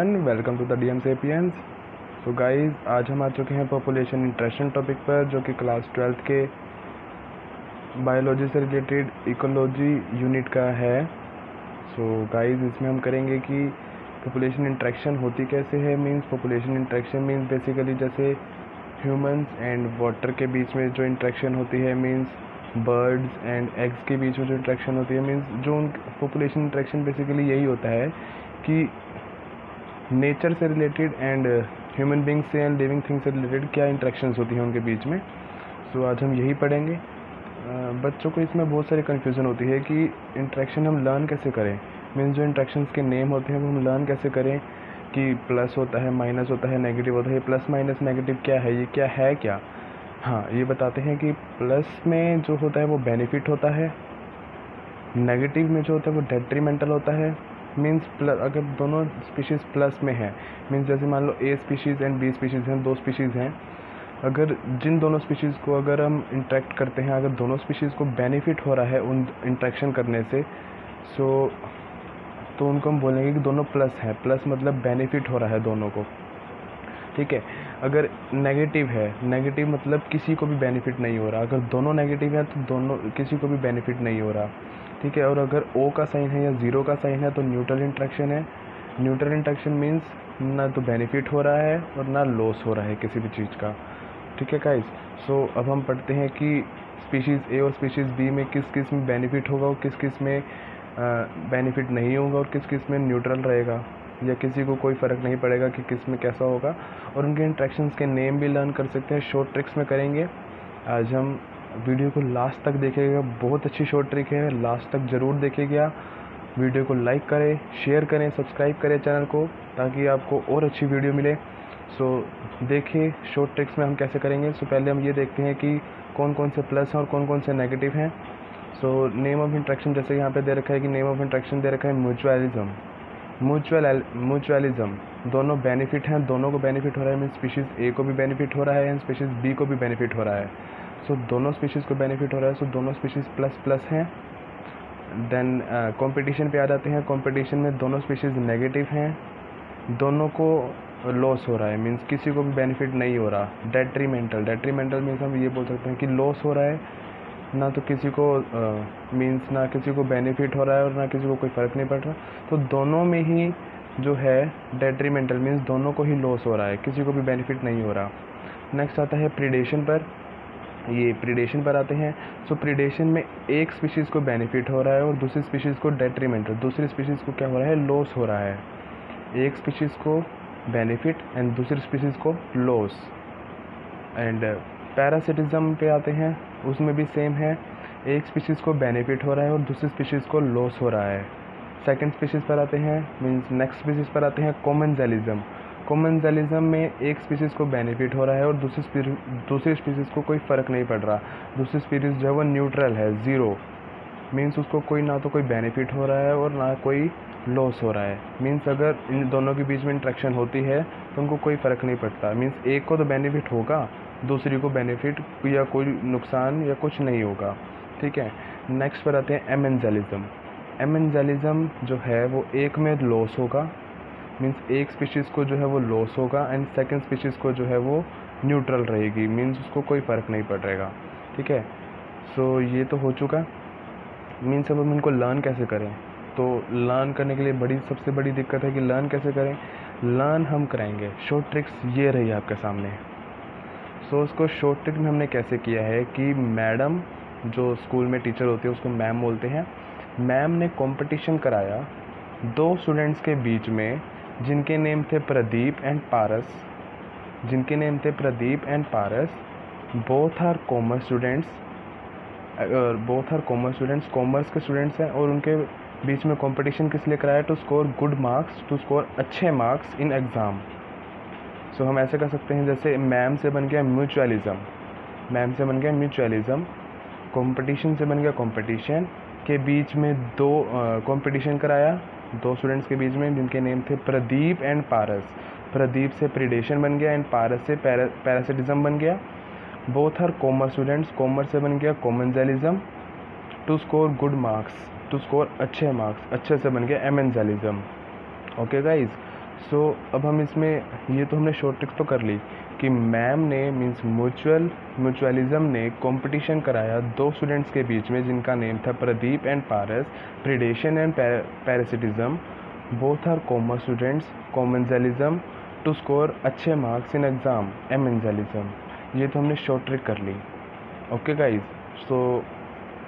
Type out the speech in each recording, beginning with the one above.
Everyone, welcome to the DM sapiens. So guys, आज हम आ चुके हैं पॉपुलेशन इंटरेक्शन टॉपिक पर, जो कि क्लास 12th के बायोलॉजी से रिलेटेड इकोलॉजी यूनिट का है। सो गाइस, इसमें हम करेंगे कि पॉपुलेशन इंटरेक्शन होती कैसे है। Means population interaction means basically जैसे ह्यूमंस एंड वाटर के बीच में जो इंटरेक्शन होती है, मींस बर्ड्स एंड एग्स के बीच में जो इंटरेक्शन होती है, मींस जो पॉपुलेशन इंटरेक्शन बेसिकली यही होता है कि नेचर से रिलेटेड एंड ह्यूमन बींग्स से एंड लिविंग थिंग्स से रिलेटेड क्या इंटरेक्शंस होती हैं उनके बीच में। सो आज हम यही पढ़ेंगे। बच्चों को इसमें बहुत सारी कन्फ्यूज़न होती है कि इंटरेक्शन हम लर्न कैसे करें। मीन्स जो इंटरेक्शंस के नेम होते हैं वो हम लर्न कैसे करें कि प्लस होता है, माइनस होता है, नेगेटिव होता है। प्लस माइनस नेगेटिव क्या है, ये क्या है क्या। हाँ, ये बताते हैं कि प्लस में जो होता है वो बेनिफिट होता है, नेगेटिव में जो होता है वो डेट्रीमेंटल होता है। मीन्स प्लस अगर दोनों स्पीशीज़ प्लस में है, मीन्स जैसे मान लो ए स्पीशीज़ एंड बी स्पीशीज़ हैं, दो स्पीशीज़ हैं। अगर जिन दोनों स्पीशीज़ को अगर हम इंटरेक्ट करते हैं, अगर दोनों स्पीशीज़ को बेनिफिट हो रहा है उन इंटरेक्शन करने से, तो उनको हम बोलेंगे कि दोनों प्लस हैं। प्लस मतलब बेनिफिट हो रहा है दोनों को, ठीक है। अगर नेगेटिव है, नेगेटिव मतलब किसी को भी बेनिफिट नहीं हो रहा। अगर दोनों नेगेटिव हैं तो दोनों किसी को भी बेनिफिट नहीं हो रहा, ठीक है। और अगर ओ का साइन है या ज़ीरो का साइन है तो न्यूट्रल इंटरेक्शन है। न्यूट्रल इंटरेक्शन मीन्स ना तो बेनिफिट हो रहा है और ना लॉस हो रहा है किसी भी चीज़ का, ठीक है गाइस। सो अब हम पढ़ते हैं कि स्पीशीज़ ए और स्पीशीज़ बी में किस किस में बेनिफिट होगा और किस किस में बेनिफिट नहीं होगा, और किस किस में न्यूट्रल रहेगा, या किसी को कोई फ़र्क नहीं पड़ेगा कि किस में कैसा होगा। और उनके इंटरेक्शंस के नेम भी लर्न कर सकते हैं। शॉर्ट ट्रिक्स में करेंगे। आज हम वीडियो को लास्ट तक देखिएगा, बहुत अच्छी शॉर्ट ट्रिक है, लास्ट तक ज़रूर देखिएगा। वीडियो को लाइक करें, शेयर करें, सब्सक्राइब करें चैनल को, ताकि आपको और अच्छी वीडियो मिले। सो देखिए शॉर्ट ट्रिक्स में हम कैसे करेंगे। सो पहले हम ये देखते हैं कि कौन कौन से प्लस हैं और कौन कौन से नेगेटिव हैं। सो नेम ऑफ इंटरेक्शन, जैसे यहाँ पे दे रखा है कि नेम ऑफ इंटरेक्शन दे रखा है म्यूचुअलिज्म। म्यूचुअलिज्म, दोनों बेनिफिट हैं, दोनों को बेनिफिट हो रहा है। मीन स्पीशीज़ ए को भी बेनिफिट हो रहा है एंड स्पीशीज़ बी को भी बेनिफिट हो रहा है। सो दोनों स्पीशीज़ को बेनिफिट हो रहा है, सो दोनों स्पीशीज़ प्लस प्लस हैं। देन कंपटीशन पे आ जाते हैं। कंपटीशन में दोनों स्पीशीज़ नेगेटिव हैं, दोनों को लॉस हो रहा है, मीन्स किसी को भी बेनिफिट नहीं हो रहा। डेट्रीमेंटल मीन्स हम ये बोल सकते हैं कि लॉस हो रहा है, ना तो किसी को मीन्स ना किसी को बेनिफिट हो रहा है और ना किसी को कोई फ़र्क नहीं पड़ रहा। तो दोनों में ही जो है डेट्रीमेंटल मीन्स दोनों को ही लॉस हो रहा है, किसी को भी बेनिफिट नहीं हो रहा। नेक्स्ट आता है प्रीडेशन पर। ये प्रीडेशन पर आते हैं। सो प्रीडेशन में एक स्पीशीज़ को बेनिफिट हो रहा है और दूसरी स्पीशीज़ को डेट्रीमेंटल, दूसरी स्पीशीज़ को क्या हो रहा है, लॉस हो रहा है। एक स्पीशीज़ को बेनिफिट एंड दूसरी स्पीशीज़ को लॉस। एंड पैरासिटिज्म पे आते हैं, उसमें भी सेम है, एक स्पीशीज़ को बेनिफिट हो रहा है और दूसरी स्पीशीज़ को लॉस हो रहा है। सेकंड स्पीशीज़ पर आते हैं, मींस नेक्स्ट स्पीशीज़ पर आते हैं कॉमनजेलिज्म। कॉमनजेलिज्म में एक स्पीशीज़ को बेनिफिट हो रहा है और दूसरी स्पीशीज़ को कोई फ़र्क नहीं पड़ रहा। दूसरी स्पीशीज़ जो है वो न्यूट्रल है, ज़ीरो, मींस उसको कोई ना तो कोई बेनिफिट हो रहा है और ना कोई लॉस हो रहा है। मींस अगर इन दोनों के बीच में इंटरेक्शन होती है तो उनको कोई फ़र्क नहीं पड़ता। मींस एक को तो बेनिफिट होगा, दूसरी को बेनिफिट या कोई नुकसान या कुछ नहीं होगा, ठीक है। नेक्स्ट पर आते हैं एमेंजेलिज्म। एमेंजेलिज्म जो है वो एक में लॉस होगा, मींस एक स्पीशीज़ को जो है वो लॉस होगा एंड सेकंड स्पीशीज़ को जो है वो न्यूट्रल रहेगी, मींस उसको कोई फ़र्क नहीं पड़ेगा, ठीक है। सो ये तो हो चुका। मीन्स अब हम इनको लर्न कैसे करें। तो लर्न करने के लिए सबसे बड़ी दिक्कत है कि लर्न कैसे करें। लर्न हम कराएंगे, शॉर्ट ट्रिक्स ये रही आपके सामने। सो उसको शॉर्ट ट्रिक में हमने कैसे किया है कि मैडम, जो स्कूल में टीचर होती है उसको मैम बोलते हैं, मैम ने कंपटीशन कराया दो स्टूडेंट्स के बीच में जिनके नेम थे Pradeep and Paras. Both are commerce students, commerce के स्टूडेंट्स हैं, और उनके बीच में कंपटीशन किस लिए कराया, to score good marks, to score अच्छे मार्क्स इन एग्ज़ाम। सो हम ऐसे कर सकते हैं, जैसे मैम से बन गया म्यूचुअलिज्म, कंपटीशन से बन गया कॉम्पिटिशन, के बीच में दो कंपटीशन कराया दो स्टूडेंट्स के बीच में जिनके नेम थे प्रदीप एंड पारस। प्रदीप से प्रीडेशन बन गया एंड पारस से पैरासिटिज्म बन गया। Both are commerce students, commerce से बन गया commensalism, to score good marks, to score अच्छे मार्क्स, अच्छे से बन गया एमेंजेलिज्म। ओके गाइज, सो अब हम इसमें ये तो हमने शॉर्ट ट्रिक तो कर ली कि मैम ने मीन्स म्यूचुअलिज्म ने कंपटीशन कराया दो स्टूडेंट्स के बीच में जिनका नेम था Pradeep and Paras. Predation and parasitism, both are commerce students. Commensalism to score अच्छे मार्क्स इन एग्ज़ाम। एमेंजलिज्म, ये तो हमने शॉर्ट ट्रिक कर ली। ओके गाइज, सो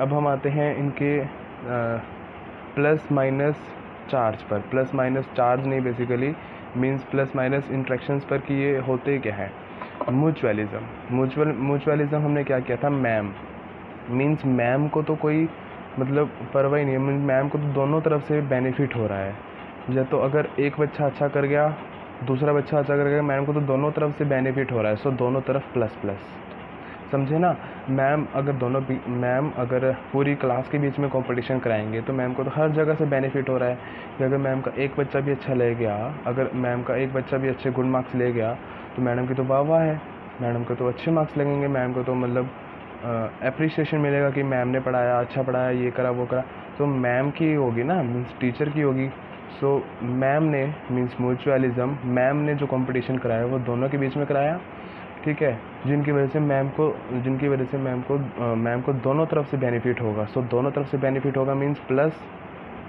अब हम आते हैं इनके प्लस माइनस चार्ज पर। प्लस माइनस चार्ज नहीं, basically means plus minus interactions पर कि ये होते क्या है। म्यूचुअलिज्म हमने क्या किया था, मैम मींस मैम को तो कोई मतलब परवाह ही नहीं है, मैम को तो दोनों तरफ से बेनिफिट हो रहा है। या तो अगर एक बच्चा अच्छा कर गया, दूसरा बच्चा अच्छा कर गया, मैम को तो दोनों तरफ से बेनिफिट हो रहा है। सो दोनों तरफ प्लस प्लस, समझे ना। मैम अगर पूरी क्लास के बीच में कंपटीशन कराएंगे तो मैम को तो हर जगह से बेनिफिट हो रहा है कि अगर मैम का एक बच्चा भी अच्छा ले गया, अगर मैम का एक बच्चा भी अच्छे गुड मार्क्स ले गया तो मैडम की तो वाह है, मैडम को तो अच्छे मार्क्स लगेंगे, मैम को तो मतलब अप्रिसिएशन मिलेगा कि मैम ने पढ़ाया, अच्छा पढ़ाया, ये करा वो करा। तो मैम की होगी ना, मीन्स टीचर की होगी। सो मैम ने मीन्स म्यूचुअलिज्म, मैम ने जो कंपटीशन कराया वो दोनों के बीच में कराया, ठीक है, जिनकी वजह से मैम को दोनों तरफ से बेनिफिट होगा। सो दोनों तरफ से बेनिफिट होगा मीन्स प्लस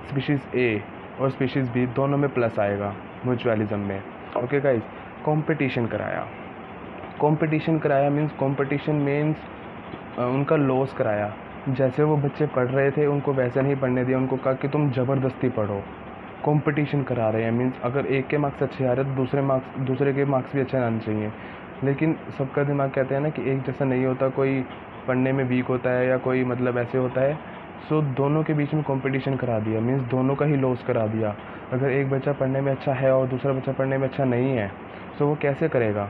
स्पीशीज़ ए और स्पीशीज़ बी दोनों में प्लस आएगा म्यूचुअलिज्म में। ओके गाइस, कंपटीशन कराया मीन्स कंपटीशन मीन्स उनका लॉस कराया। जैसे वो बच्चे पढ़ रहे थे उनको वैसे नहीं पढ़ने दिया, उनको कहा कि तुम ज़बरदस्ती पढ़ो। कंपटीशन करा रहे हैं मीन्स अगर एक के मार्क्स अच्छे आ रहे हैं तो दूसरे के मार्क्स भी अच्छे आने चाहिए। लेकिन सबका दिमाग कहते हैं ना कि एक जैसा नहीं होता, कोई पढ़ने में वीक होता है या कोई मतलब ऐसे होता है। सो दोनों के बीच में कंपटीशन करा दिया मीन्स दोनों का ही लॉस करा दिया। अगर एक बच्चा पढ़ने में अच्छा है और दूसरा बच्चा पढ़ने में अच्छा नहीं है, सो वो कैसे करेगा,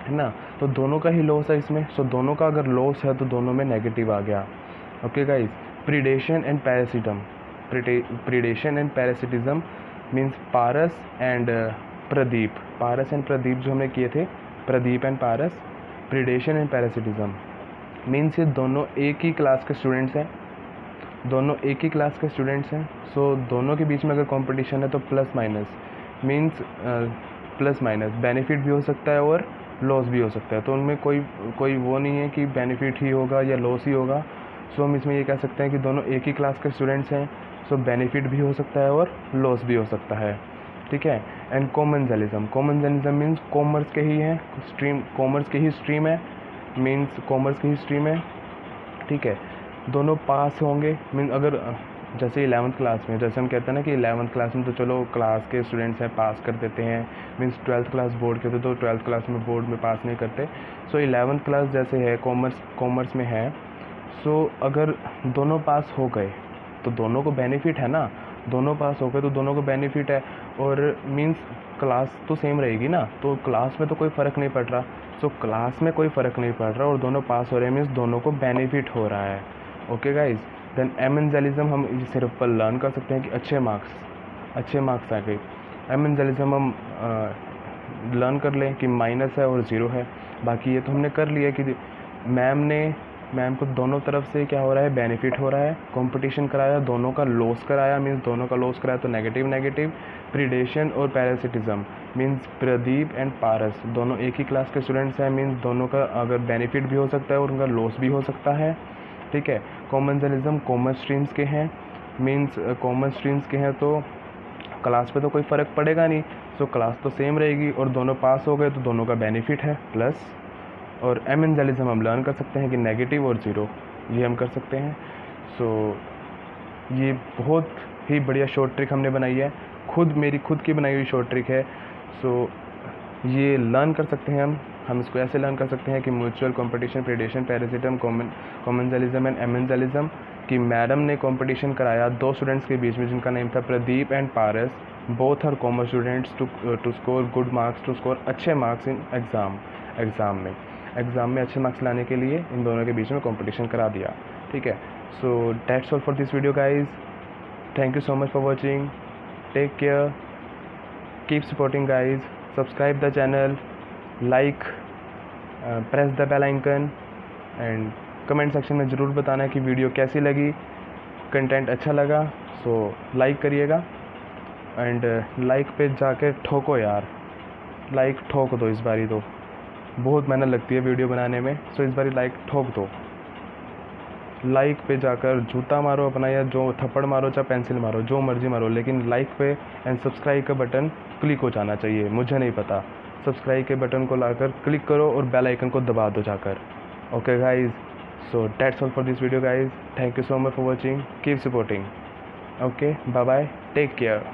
है ना। तो दोनों का ही लॉस है इसमें। सो दोनों का अगर लॉस है तो दोनों में नेगेटिव आ गया। Okay guys, predation and parasitism means Paras and Pradeep जो हमने किए थे, Pradeep and Paras. Predation and parasitism means ये दोनों एक ही क्लास के स्टूडेंट्स हैं। सो दोनों के बीच में अगर कंपटीशन है तो plus minus means plus minus benefit भी हो सकता है और लॉस भी हो सकता है। तो उनमें कोई वो नहीं है कि बेनिफिट ही होगा या लॉस ही होगा। सो हम इसमें ये कह सकते हैं कि दोनों एक ही क्लास के स्टूडेंट्स हैं। सो बेनिफिट भी हो सकता है और लॉस भी हो सकता है, ठीक है। एंड कॉमनजलिज्म मीन्स कॉमर्स के ही स्ट्रीम है, ठीक है। दोनों पास होंगे मीन अगर जैसे 11th क्लास में, जैसे हम कहते हैं ना कि 11th क्लास में तो चलो क्लास के स्टूडेंट्स हैं पास कर देते हैं, मीन्स 12th क्लास बोर्ड के थे तो 12th क्लास में बोर्ड में पास नहीं करते। सो 11th क्लास जैसे है कॉमर्स में है। सो अगर दोनों पास हो गए तो दोनों को बेनिफिट है ना, दोनों पास हो गए तो दोनों को बेनिफिट है। और मीन्स क्लास तो सेम रहेगी ना, तो क्लास में तो कोई फ़र्क नहीं पड़ रहा। सो क्लास में कोई फ़र्क नहीं पड़ रहा और दोनों पास हो रहे हैं मीन्स दोनों को बेनिफिट हो रहा है। ओके गाइज, देन एमेंजलिज्म हम सिर्फ पर लर्न कर सकते हैं कि अच्छे मार्क्स आ गए। एमेंजलिज्म हम लर्न कर लें कि माइनस है और ज़ीरो है। बाकी ये तो हमने कर लिया कि मैम को दोनों तरफ से क्या हो रहा है, बेनिफिट हो रहा है। कंपटीशन कराया, दोनों का लॉस कराया मीन्स दोनों का लॉस कराया तो नेगेटिव। प्रीडेशन और पैरासिटिज्म मीन्स प्रदीप एंड पारस दोनों एक ही क्लास के स्टूडेंट्स हैं मीन्स दोनों का अगर बेनिफिट भी हो सकता है और उनका लॉस भी हो सकता है, ठीक है। कॉमनजलिज्म कॉमर्स स्ट्रीम्स के हैं मीन्स तो क्लास पे तो कोई फ़र्क पड़ेगा नहीं। सो क्लास तो सेम रहेगी और दोनों पास हो गए तो दोनों का बेनिफिट है प्लस। और एमेंजलिज्म हम लर्न कर सकते हैं कि नेगेटिव और ज़ीरो, ये हम कर सकते हैं। सो ये बहुत ही बढ़िया शॉर्ट ट्रिक हमने बनाई है, मेरी खुद की बनाई हुई शॉर्ट ट्रिक है। सो ये लर्न कर सकते हैं हम इसको ऐसे लर्न कर सकते हैं कि mutual competition, predation, parasitism, commensalism and amensalism कि मैडम ने कंपटीशन कराया दो स्टूडेंट्स के बीच में जिनका नेम था Pradeep and Paras. Both are commerce students to score good marks, to score अच्छे मार्क्स इन एग्ज़ाम में अच्छे मार्क्स लाने के लिए इन दोनों के बीच में कंपटीशन करा दिया, ठीक है। So that's all for this video guys, thank you so much for watching, take care, keep supporting guys, subscribe the channel, like, press the bell icon and comment section में ज़रूर बताना कि वीडियो कैसी लगी, कंटेंट अच्छा लगा। So like करिएगा, and like पे जाके ठोको यार, लाइक ठोक दो इस बारी, तो बहुत मेहनत लगती है वीडियो बनाने में, सो इस बारी लाइक ठोक दो। लाइक पे जाकर जूता मारो अपना, या जो थप्पड़ मारो चाहे पेंसिल मारो, जो मर्जी मारो, लेकिन लाइक पे एंड सब्सक्राइब का बटन क्लिक हो जाना चाहिए। मुझे नहीं पता, सब्सक्राइब के बटन को लाकर क्लिक करो और बेल आइकन को दबा दो जाकर। Okay guys, so that's all for this video guys, thank you so much for watching, keep supporting. Okay, bye bye, take care.